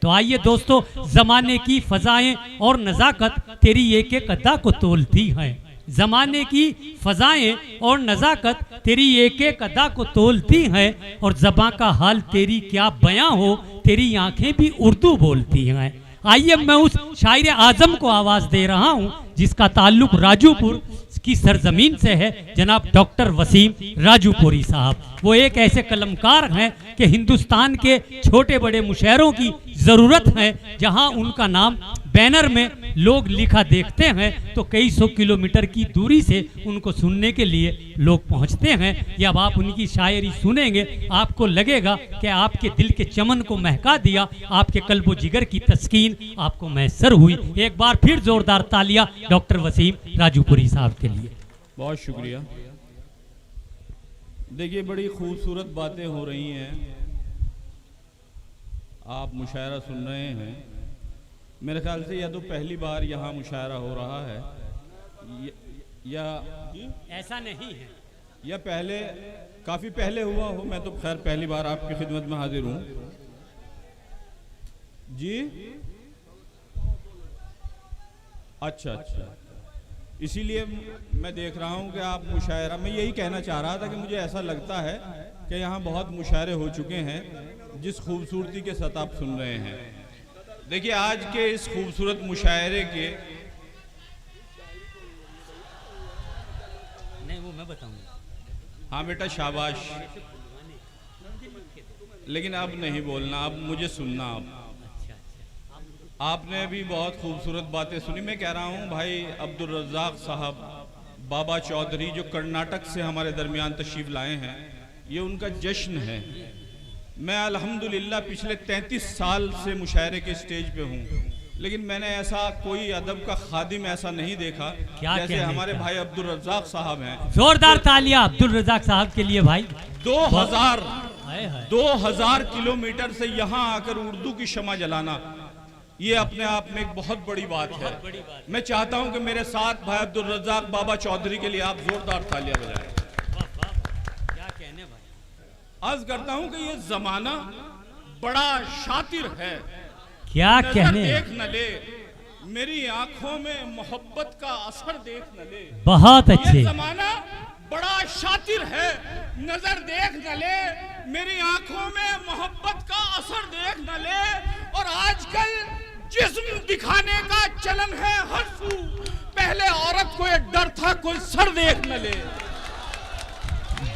तो आइए दोस्तों, जमाने की फजाएं और नजाकत तेरी एक एक अदा को तोलती हैं। जमाने की फजाएं और नजाकत तेरी एक एक अदा को तोलती हैं, और ज़बां का हाल तेरी क्या बयां हो, तेरी आंखें भी उर्दू बोलती हैं। आइए मैं उस शायर आजम को आवाज दे रहा हूं जिसका ताल्लुक राजूपुर की सरजमीन से है, जनाब डॉक्टर वसीम राजूपुरी साहब। वो एक ऐसे कलमकार हैं कि हिंदुस्तान के छोटे बड़े मुशायरों की ज़रूरत है। जहां उनका नाम बैनर में लोग लिखा देखते हैं तो कई सौ किलोमीटर की दूरी से उनको सुनने के लिए लोग पहुंचते हैं। जब आप उनकी शायरी सुनेंगे आपको लगेगा कि आपके दिल के चमन को महका दिया, आपके कल्बो जिगर की तस्कीन आपको मैसर हुई। एक बार फिर जोरदार तालियां डॉक्टर वसीम राजूपुरी साहब के लिए। बहुत शुक्रिया। देखिए, बड़ी खूबसूरत बातें हो रही हैं, आप मुशायरा सुन रहे हैं। मेरे ख्याल से या तो पहली बार यहाँ मुशायरा हो रहा है या ऐसा नहीं है, या पहले काफ़ी पहले हुआ हो। मैं तो खैर पहली बार आपकी खिदमत में हाजिर हूँ जी। अच्छा अच्छा, इसीलिए मैं देख रहा हूँ कि आप मुशायरा, मैं यही कहना चाह रहा था कि मुझे ऐसा लगता है कि यहाँ बहुत मुशायरे हो चुके हैं जिस खूबसूरती के साथ आप सुन रहे हैं। देखिए, आज के इस खूबसूरत मुशायरे के नहीं वो मैं बताऊंगा। हाँ बेटा शाबाश, लेकिन अब नहीं बोलना, अब मुझे सुनना। आपने भी बहुत खूबसूरत बातें सुनी। मैं कह रहा हूँ भाई अब्दुल रज़्ज़ाक़ साहब बाबा चौधरी जो कर्नाटक से हमारे दरमियान तशरीफ़ लाए हैं, ये उनका जश्न है। मैं अल्हम्दुलिल्लाह पिछले 33 साल से मुशायरे के स्टेज पे हूँ, लेकिन मैंने ऐसा कोई अदब का खादिम ऐसा नहीं देखा जैसे हमारे भाई अब्दुल रज़्ज़ाक़ साहब हैं। जोरदार तालियां अब्दुल रज़्ज़ाक़ साहब के लिए भाई। 2000 किलोमीटर से यहाँ आकर उर्दू की शमा जलाना, ये अपने आप में एक बहुत बड़ी बात है। मैं चाहता हूँ कि मेरे साथ भाई अब्दुल रज़्ज़ाक़ बाबा चौधरी के लिए आप जोरदार तालियां बजाएं। अर्ज करता हूं कि ये जमाना बड़ा शातिर है। क्या कहने, देख न ले मेरी आंखों में मोहब्बत का असर देख न ले। बहुत अच्छे। ये जमाना बड़ा शातिर है, नजर देख न ले मेरी आंखों में मोहब्बत का असर देख न ले। और आजकल जिस्म दिखाने का चलन है हर सू, पहले औरत को ये डर था कोई सर देख न ले।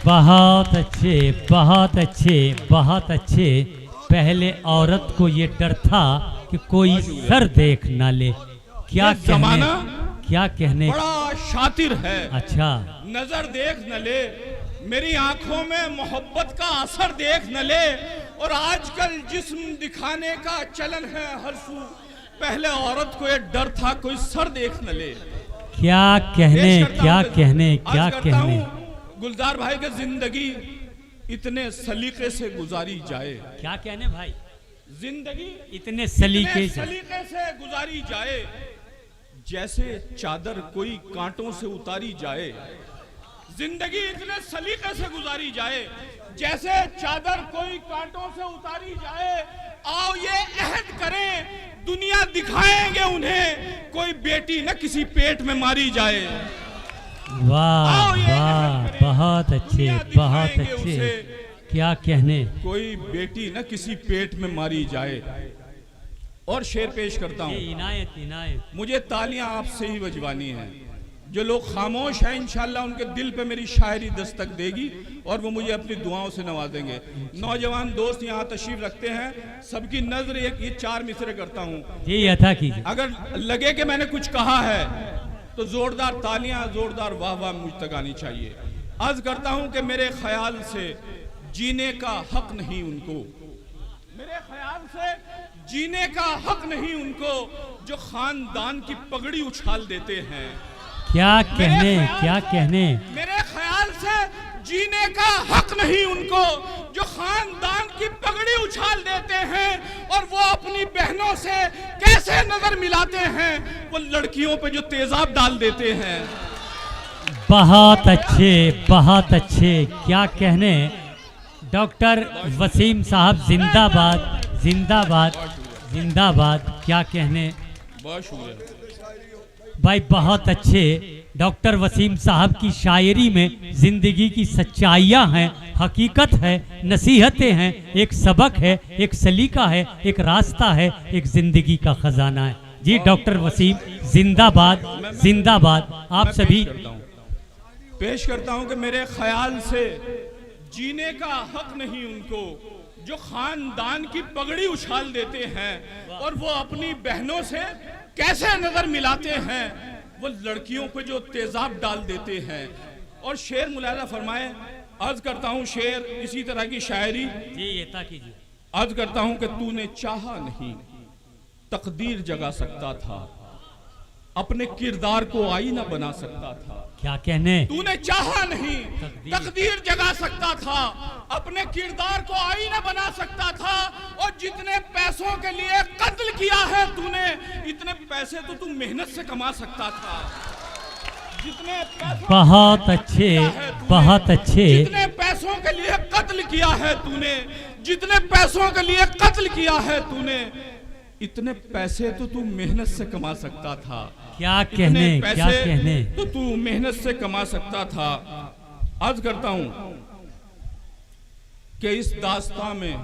बहुत अच्छे, बहुत अच्छे, बहुत अच्छे। पहले औरत को ये डर था कि कोई सर देख ना ले। क्या कहने, क्या कहने, बड़ा शातिर है। अच्छा, नजर देख न ले मेरी आंखों में मोहब्बत का असर देख न ले। और आजकल जिस्म दिखाने का चलन है हर सू, पहले औरत को ये डर था कोई सर देख न ले। क्या कहने, क्या कहने, क्या कहने। गुलजार भाई की जिंदगी इतने सलीके से गुजारी जाए। क्या कहने भाई, जिंदगी इतने सलीके से गुजारी जाए, जैसे चादर कोई कांटों से उतारी जाए। जिंदगी इतने सलीके से गुजारी जाए, जैसे चादर कोई कांटों से उतारी जाए। आओ ये अहद करें, दुनिया दिखाएंगे उन्हें, कोई बेटी न किसी पेट में मारी जाए। वाह वाह, बहुत अच्छे, बहुत अच्छे। क्या कहने, कोई बेटी न किसी पेट में मारी जाए। और शेर पेश करता हूँ। इनायत, इनायत। मुझे तालियां आपसे ही बजवानी है। जो लोग खामोश हैं इंशाल्लाह उनके दिल पे मेरी शायरी दस्तक देगी और वो मुझे अपनी दुआओं से नवाजेंगे। नौजवान दोस्त यहाँ तशरीफ रखते हैं, सबकी नजर एक ये 4 मिसरे करता हूँ जी, अता कीजिए। अगर लगे कि मैंने कुछ कहा है तो जोरदार तालियां, जोरदार वाह वाह मुझ तक आनी चाहिए। अर्ज करता हूं कि मेरे ख्याल से जीने का हक नहीं उनको, मेरे ख्याल से जीने का हक नहीं उनको, जो खानदान की पगड़ी उछाल देते हैं। क्या कहने, क्या कहने। मेरे ख्याल से जीने का हक नहीं उनको, जो खानदान की पगड़ी उछाल देते हैं। और वो अपनी बहनों से कैसे नजर मिलाते हैं, वो लड़कियों पे जो तेजाब डाल देते हैं। बहुत अच्छे, बहुत अच्छे। क्या कहने। डॉक्टर वसीम साहब जिंदाबाद, जिंदाबाद, जिंदाबाद। क्या कहने बहुत शुक्रिया भाई, बहुत अच्छे। डॉक्टर वसीम साहब की शायरी में जिंदगी की सच्चाइयाँ हैं, हकीकत है, नसीहतें हैं, एक सबक है, एक सलीका है, एक रास्ता है, एक जिंदगी का खजाना है। जी डॉक्टर वसीम जिंदाबाद जिंदाबाद। आप सभी पेश करता हूं कि मेरे ख्याल से जीने का हक नहीं उनको जो खानदान की पगड़ी उछाल देते हैं और वो अपनी बहनों से कैसे नजर मिलाते हैं, वो लड़कियों पे जो तेजाब डाल देते हैं। और शेर मुलायजा फरमाए, अर्ज करता हूं शेर इसी तरह की शायरी जी ये कीजिए। अर्ज करता हूं कि तूने चाहा नहीं तकदीर जगा सकता था, अपने किरदार को आईना बना सकता था। क्या कहने, तूने चाहा नहीं तकदीर जगा सकता था, अपने किरदार को आईना बना सकता था। और जितने पैसों के लिए कत्ल किया है तूने, इतने पैसे तो तू मेहनत से कमा सकता था। जितने बहुत अच्छे, बहुत अच्छे। जितने पैसों के लिए कत्ल किया है तूने, जितने पैसों के लिए कत्ल किया है तूने, इतने पैसे तो तू मेहनत से कमा सकता था। क्या कहने, क्या कहने, तो तू मेहनत से कमा सकता था। अर्ज करता हूं कि इस दास्तां में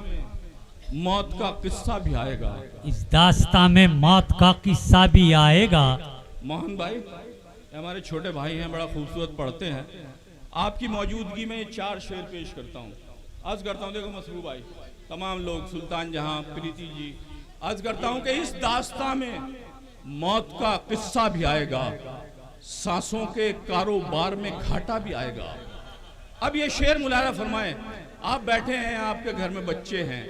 मौत का किस्सा भी आएगा। इस दास्तां में मौत का किस्सा भी आएगा। मोहन भाई हमारे छोटे भाई हैं, बड़ा खूबसूरत पढ़ते हैं। आपकी मौजूदगी में 4 शेर पेश करता हूं। अर्ज करता हूं, देखो मसरूफ भाई, तमाम लोग, सुल्तान जहां, प्रीति जी, अर्ज करता हूं कि इस दास्तां में मौत का किस्सा भी आएगा, सांसों के कारोबार में घाटा भी आएगा। अब ये शेर मुलायजा फरमाए, आप बैठे हैं, आपके घर में बच्चे हैं,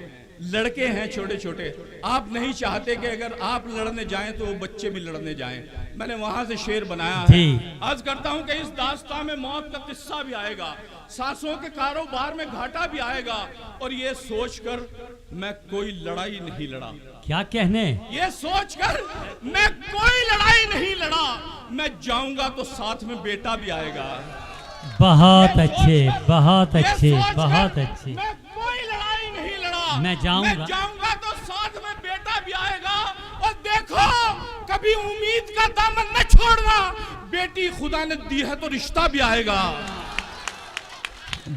लड़के हैं छोटे छोटे, आप नहीं चाहते कि अगर आप लड़ने जाएं तो वो बच्चे भी लड़ने जाएं। मैंने वहां से शेर बनाया है। अर्ज करता हूं कि इस दास्तां में मौत का किस्सा भी आएगा, सांसों के कारोबार में घाटा भी आएगा, और ये सोचकर मैं कोई लड़ाई नहीं लड़ा। क्या कहने, ये सोचकर मैं कोई लड़ाई नहीं लड़ा, मैं जाऊंगा तो साथ में बेटा भी आएगा। बहुत अच्छे, बहुत अच्छे, बहुत अच्छे। मैं कोई लड़ाई नहीं लड़ा, मैं जाऊंगा तो साथ में बेटा भी आएगा। और देखो कभी उम्मीद का दामन न छोड़ना, बेटी खुदा ने दी है तो रिश्ता भी आएगा।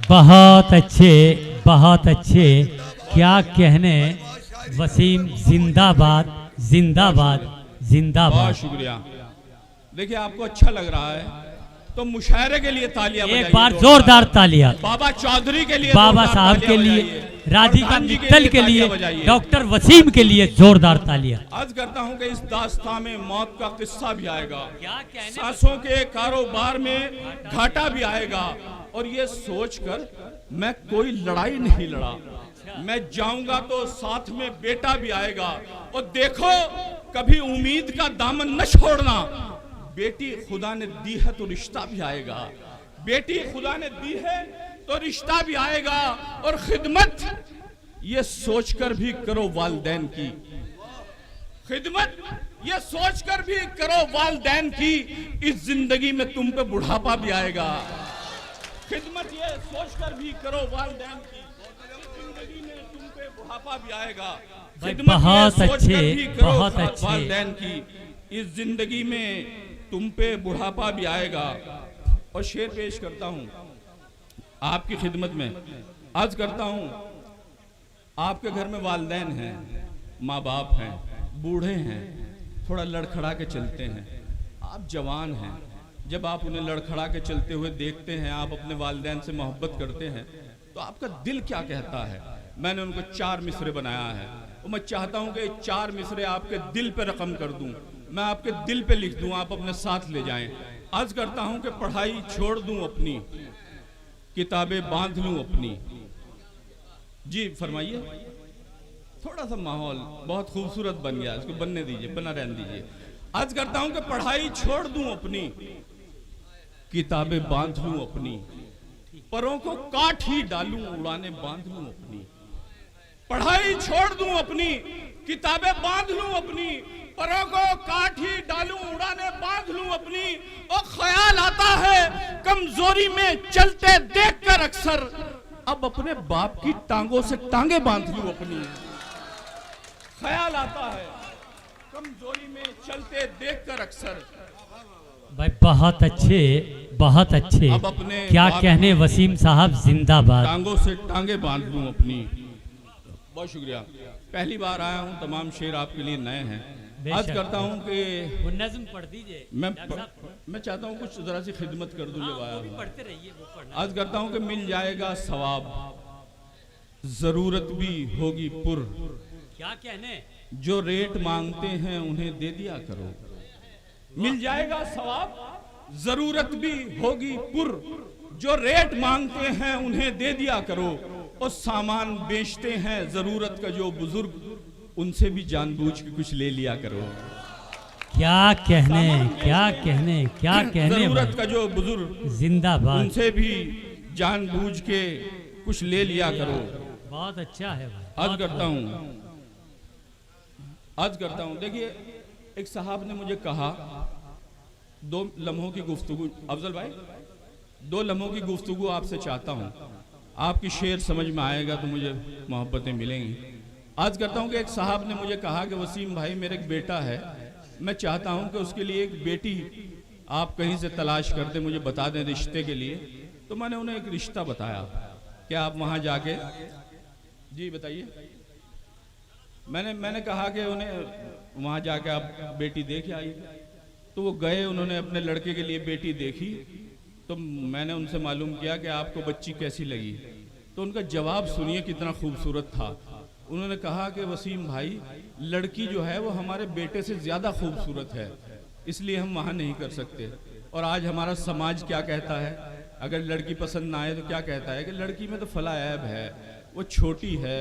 बहुत अच्छे, बहुत अच्छे। क्या कहने, वसीम जिंदाबाद जिंदाबाद जिंदाबाद। बहुत शुक्रिया। देखिए आपको अच्छा लग रहा है तो मुशायरे के लिए तालियां एक बार जोरदार तालियां। बाबा चौधरी के लिए, बाबा साहब के लिए, राधिका मित्तल के लिए, डॉक्टर वसीम के लिए जोरदार तालियां। अर्ज करता हूं कि इस दास्तां में मौत का किस्सा भी आएगा, सांसों के कारोबार में घाटा भी आएगा, और ये सोचकर मैं कोई लड़ाई नहीं लड़ा, मैं जाऊंगा तो साथ में बेटा भी आएगा। और देखो कभी उम्मीद का दामन न छोड़ना, बेटी खुदा ने दी है तो रिश्ता भी आएगा, बेटी खुदा ने दी है तो रिश्ता भी आएगा। और खिदमत ये सोचकर भी करो वालिदैन की, खिदमत ये सोचकर भी करो वालिदैन की, इस जिंदगी में तुम पे बुढ़ापा भी आएगा। खिदमत ये सोचकर भी करो वालिदैन की, जिंदगी में तुम पे बुढ़ापा भी आएगा। बहुत अच्छे, बहुत अच्छे। वालिदैन की इस जिंदगी में तुम पे बुढ़ापा भी आएगा। और शेर पेश करता हूं आपकी खिदमत में। अर्ज करता हूं, आपके घर में वालिदैन हैं, माँ बाप हैं, बूढ़े हैं, थोड़ा लड़खड़ा के चलते हैं, आप जवान हैं। जब आप उन्हें लड़खड़ा के चलते हुए देखते हैं, आप अपने वालिदैन से मोहब्बत करते हैं, तो आपका दिल क्या कहता है? मैंने उनको 4 मिसरे बनाया है, और मैं चाहता हूं कि 4 मिसरे आपके दिल पे रकम कर दूं, मैं आपके दिल पे लिख दूं, आप अपने साथ ले जाएं। अर्ज करता हूं कि पढ़ाई छोड़ दूं अपनी, किताबें बांध लूं अपनी। जी फरमाइए। थोड़ा सा माहौल बहुत खूबसूरत बन गया, इसको बनने दीजिए, बना रहने दीजिए। अर्ज करता हूं कि पढ़ाई छोड़ दूं अपनी, किताबें बांध लूं अपनी, परों को काट ही डालूं, उड़ाने बांध लूं अपनी। पढ़ाई छोड़ दूं अपनी, किताबें बांध लूं अपनी, परों को काट ही डालूं, उड़ाने बांध लूं अपनी। और ख्याल आता है कमजोरी में चलते देखकर अक्सर, अब अपने बाप की टांगों से टांगे बांध लूं अपनी। ख्याल आता है कमजोरी में चलते देखकर अक्सर। भाई बहुत अच्छे, बहुत अच्छे। अब अपने क्या कहने वसीम साहब, जिंदाबाद। टांगों से टांगे बांध लूं अपनी। बहुत शुक्रिया। पहली बार आया हूं, तमाम शेर आपके लिए नए हैं। आज करता हूं कि वो नज़्म पढ़ दीजिए। मैं चाहता हूं कुछ जरा सी खिदमत कर दूं जब आया हूं। पढ़ते रहिए, वो पढ़ना। आज करता हूं कि मिल जाएगा सवाब, जरूरत भी होगी पुर। क्या कहने, जो रेट मांगते हैं उन्हें दे दिया करो। मिल जाएगा सवाब, जरूरत भी होगी पुर। जो रेट मांगते हैं उन्हें दे दिया करो। और सामान बेचते हैं जरूरत का जो बुजुर्ग, उनसे भी जानबूझ के कुछ ले लिया करो। क्या कहने, क्या कहने, क्या कहने। जरूरत का जो बुजुर्ग, जिंदाबाद। उनसे भी जानबूझ के कुछ ले लिया करो। बहुत अच्छा है भाई। अर्ज करता हूँ देखिए, एक साहब ने मुझे कहा, 2 लम्हों की गुफ्तगू, अफजल भाई 2 लम्हों की गुफ्तगू आपसे चाहता हूँ। आपकी शेर समझ में आएगा तो मुझे मोहब्बतें मिलेंगी। आज करता हूँ कि एक साहब ने मुझे कहा कि वसीम भाई मेरा एक बेटा है, मैं चाहता हूँ कि उसके लिए एक बेटी आप कहीं से तलाश कर दें, मुझे बता दें रिश्ते के लिए। तो मैंने उन्हें एक रिश्ता बताया। क्या आप वहाँ जाके, जी बताइए। मैंने कहा कि उन्हें वहाँ जाके आप बेटी देख आइए। तो वो गए, उन्होंने अपने लड़के के लिए बेटी देखी। तो मैंने उनसे मालूम किया कि आपको बच्ची कैसी लगी। तो उनका जवाब सुनिए कितना खूबसूरत था। उन्होंने कहा कि वसीम भाई, लड़की जो है वो हमारे बेटे से ज़्यादा खूबसूरत है, इसलिए हम वहाँ नहीं कर सकते। और आज हमारा समाज क्या कहता है, अगर लड़की पसंद ना आए तो क्या कहता है कि लड़की में तो फला ऐब है, वो छोटी है,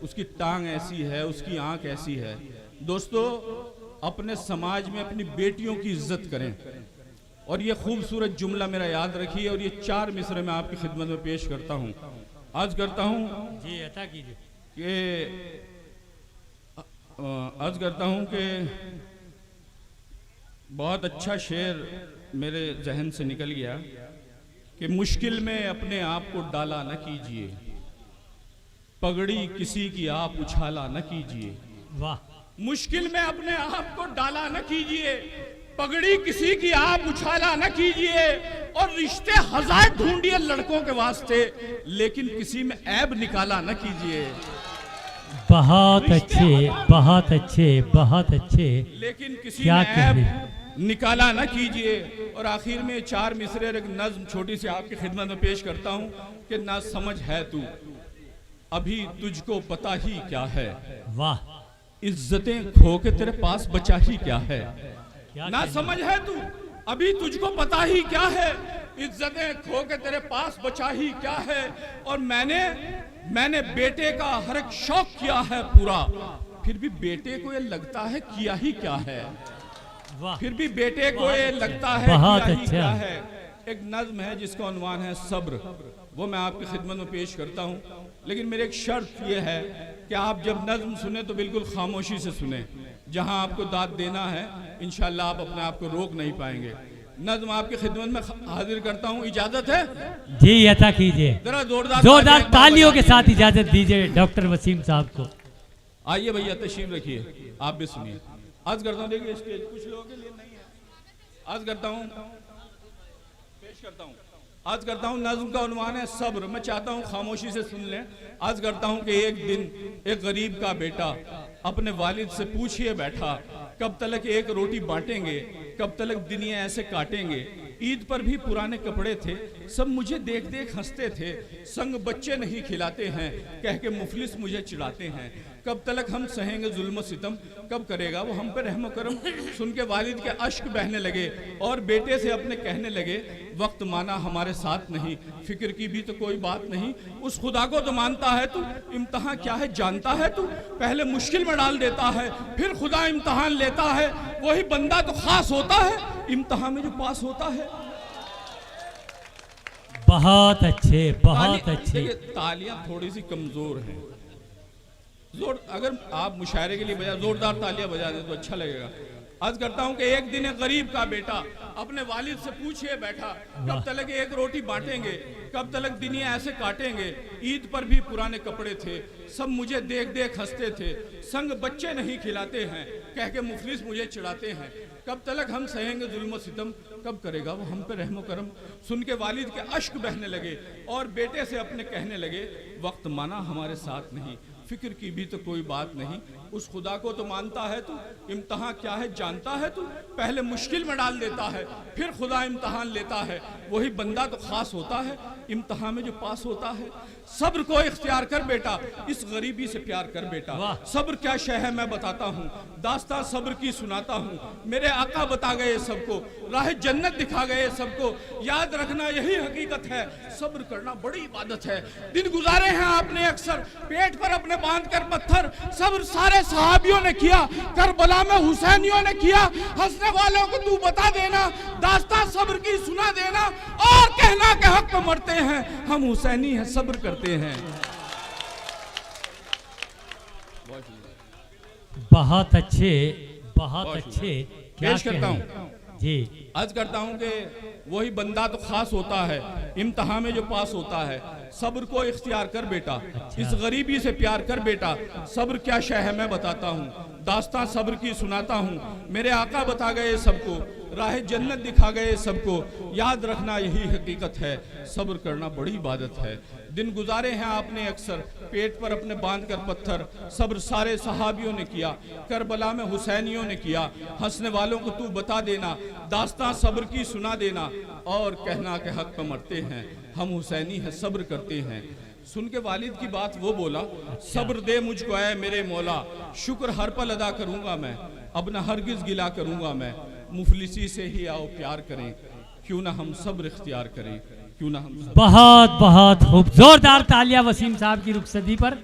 उसकी टांग ऐसी है, उसकी आंख ऐसी है। दोस्तों, अपने समाज में अपनी बेटियों की इज्जत करें। और ये खूबसूरत जुमला मेरा याद रखिए, और ये 4 मिसरे मैं आपकी खिदमत में पेश करता हूँ। आज करता हूँ जी, अता कीजिए कि अर्ज करता हूँ कि बहुत अच्छा शेर मेरे जहन से निकल गया कि मुश्किल में अपने आप को डाला न कीजिए, पगड़ी किसी की आप उछाला न कीजिए। वाह। मुश्किल में अपने आप को डाला न कीजिए, पगड़ी किसी की आप उछाला न कीजिए। और रिश्ते हजार ढूंढिए लड़कों के वास्ते, लेकिन किसी में ऐब निकाला न कीजिए। बहुत अच्छे, बहुत अच्छे, बहुत अच्छे। लेकिन किसी में ऐब निकाला न कीजिए। और आखिर में 4 मिसरे एक नज्म छोटी सी आपकी खिदमत में पेश करता हूँ कि ना समझ है तू, अभी तुझको पता ही क्या है। वाह। इज्जतें खो के तेरे पास बचा ही क्या है। ना समझ है तू, अभी तुझको पता ही क्या है। इज्जतें खो के तेरे पास बचा ही क्या है। और मैंने बेटे का हर एक शौक किया है पूरा, फिर भी बेटे को ये लगता है किया ही क्या है। फिर भी बेटे को ये लगता है किया ही क्या है। एक नज्म है जिसका उन्वान है सब्र, वो मैं आपकी खिदमत में पेश करता हूँ। लेकिन मेरी एक शर्त ये है कि आप जब नज्म सुने तो बिल्कुल खामोशी से सुने। जहां आपको दाद देना है इंशाल्लाह आप अपने आप को रोक नहीं पाएंगे। नज्म आपकी खिदमत में हाजिर करता हूं, इजाजत है? जी, अता कीजिए। जरा जोरदार तालियों के साथ इजाजत दीजिए डॉक्टर वसीम साहब को। आइए भैया तशरीफ रखिए, आप भी सुनिए। आज करता हूँ, देखिए स्टेज कुछ लोगों के लिए नहीं है। आज करता हूँ, पेश करता हूँ। आज करता हूँ, नज़्म का उन्वान है सब्र। मैं चाहता हूँ खामोशी से सुन लें। आज करता हूँ कि एक दिन एक गरीब का बेटा अपने वालिद से पूछिए बैठा, कब तक एक रोटी बांटेंगे, कब तक दिन ये ऐसे काटेंगे। ईद पर भी पुराने कपड़े थे, सब मुझे देख देख हंसते थे। संग बच्चे नहीं खिलाते हैं, कह के मुफलिस मुझे चिढ़ाते हैं। कब तक हम सहेंगे जुल्म सितम, कब करेगा वो हम पे रहम करम। सुन के वालिद के अश्क बहने लगे और बेटे से अपने कहने लगे, वक्त माना हमारे साथ नहीं, फिक्र की भी तो कोई बात नहीं। उस खुदा को तो मानता है तू, इम्तहान क्या है जानता है तू। पहले मुश्किल में डाल देता है, फिर खुदा इम्तहान लेता है। वही बंदा तो खास होता है, इम्तहान में जो पास होता है। बहुत अच्छे, बहुत अच्छे। तालियां थोड़ी सी कमजोर हैं। जोर अगर आप मुशायरे के लिए बजा जोरदार तालियां बजा दें तो अच्छा लगेगा। अर्ज करता हूं कि एक दिन एक गरीब का बेटा अपने वालिद से पूछिए बैठा, कब तक एक रोटी बांटेंगे, कब तक दिन ये ऐसे काटेंगे। ईद पर भी पुराने कपड़े थे, सब मुझे देख देख हंसते थे, संग बच्चे नहीं खिलाते हैं, कह के मुफलिस मुझे चिढ़ाते हैं। कब तक हम सहेंगे जुल्म सितम, कब करेगा वो हम पे रहमो करम। सुन के वालिद के अश्क बहने लगे और बेटे से अपने कहने लगे, वक्त माना हमारे साथ नहीं, फिक्र की भी तो कोई बात नहीं। उस खुदा को तो मानता है तू, इम्तहान क्या है जानता है तू। पहले मुश्किल में डाल देता है, फिर खुदा इम्तहान लेता है। वही बंदा तो खास होता है, इम्तहान में जो पास होता है। सब्र को इख्तियार कर बेटा, इस गरीबी से प्यार कर बेटा। सब्र क्या शय है मैं बताता हूँ, दास्तां सब्र की सुनाता हूँ। मेरे आका बता गए सबको, राह जन्नत दिखा गए सबको। याद रखना यही हकीकत है, सब्र करना बड़ी इबादत है। दिन गुजारे हैं आपने अक्सर, पेट पर अपने बांध कर पत्थर। सब्र सारे सहाबियों ने किया, करबला में हुसैनियों ने किया। हंसने वालों को तू बता देना, दास्तां सब्र की सुना देना, और कहना के हक पे मरते हैं हम हुसैनी हैं, सब्र करते हैं। बहुत अच्छे, बहुत अच्छे। पेश करता हूं जी, अर्ज करता हूं कि वही बंदा तो खास होता है, इम्तहान में जो पास होता है। सब्र को इख्तियार कर बेटा, इस गरीबी से प्यार कर बेटा। सब्र क्या शय है मैं बताता हूँ, दास्तां सब्र की सुनाता हूँ। मेरे आका बता गए सबको, राह जन्नत दिखा गए सबको। याद रखना यही हकीकत है, सब्र करना बड़ी इबादत है। दिन गुजारे हैं आपने अक्सर, पेट पर अपने बांध कर पत्थर। सब्र सारे सहाबियों ने किया, करबला में हुसैनियों ने किया। हंसने वालों को तू बता देना, दास्तां सब्र की सुना देना, और कहना के हक पर मरते हैं हम हुसैनी है, सब्र करते हैं। सुन के वालिद की बात वो बोला, सब्र दे मुझको ऐ मेरे मौला, शुक्र हर पल अदा करूंगा मैं, अब न हरगिज गिला करूंगा मैं। मुफलिसी से ही आओ प्यार करें, क्यों ना हम सब्र इख्तियार करें, क्यों ना हम। बहुत बहुत खूब, जोरदार तालियां वसीम साहब की रुखसती पर।